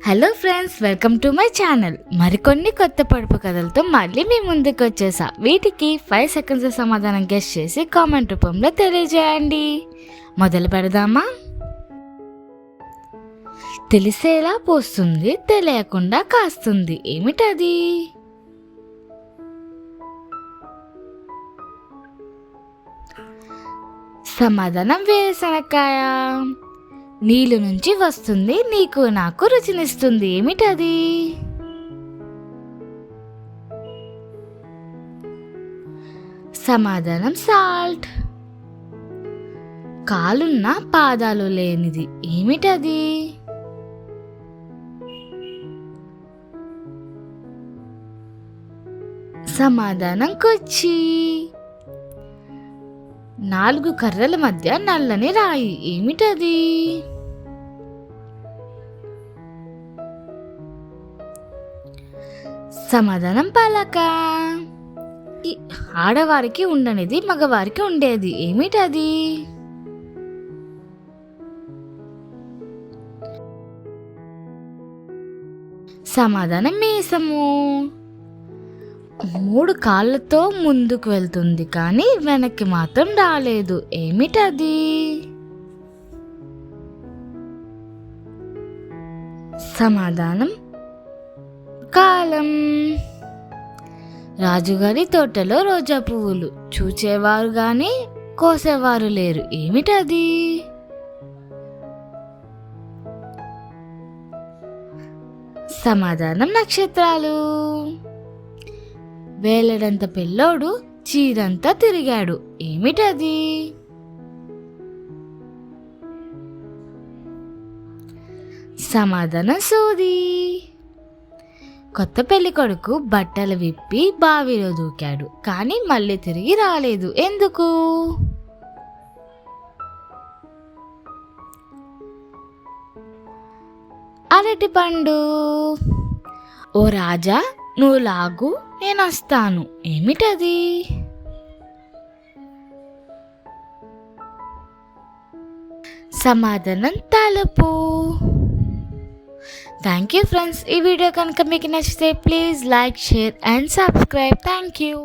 Hello friends, welcome to my channel. మరికొన్ని కొత్త పొడుపు కథలతో మళ్ళీ మీ ముందుకు వచ్చేసా. వీటికి 5 సెకండ్స్ సమాధానం గెస్ చేసి కామెంట్ రూపంలో తెలియజేయండి. మొదలు పెడదామా? తెలిసేలా పోస్తుంది, తెలియకుండా కాస్తుంది. ఏమిటది? సమాధానం వేరుశనక్కాయ. నీళ్ళు నుంచి వస్తుంది, నీకు నాకు రుచినిస్తుంది. ఏమిటది? సమాధానం సాల్ట్. కాలున్న పాదాలు లేనిది. ఏమిటది? సమాధానం కుర్చీ. 4 కర్రల మధ్య నల్లని రాయి. ఏమిటది? సమాధానం పలక. ఆడవారికి ఉండనిది మగవారికి ఉండేది. ఏమిటది? సమాధానం మీసము. 3 కాళ్ళతో ముందుకు వెళ్తుంది కానీ వెనక్కి మాత్రం రాలేదు. ఏమిటది? సమాధానం కాలం. రాజుగారి తోటలో రోజా పువ్వులు, చూచేవారు గాని కోసేవారు లేరు. ఏమిటది? సమాధానం నక్షత్రాలు. వేలడంత పిల్లోడు చీరంతా తిరిగాడు. ఏమిటది? సమాధానం సూది. కొత్త పెళ్లి కొడుకు బట్టలు విప్పి బావిలో దూకాడు కానీ మళ్ళీ తిరిగి రాలేదు. ఎందుకు? అరటి పండు. ఓ రాజా, నువ్వు లాగు, నేను వస్తాను. ఏమిటది? సమాధానం తలుపు. Thank you friends. ఈ వీడియో కనుక మీకు నచ్చితే please like, share and subscribe. Thank you.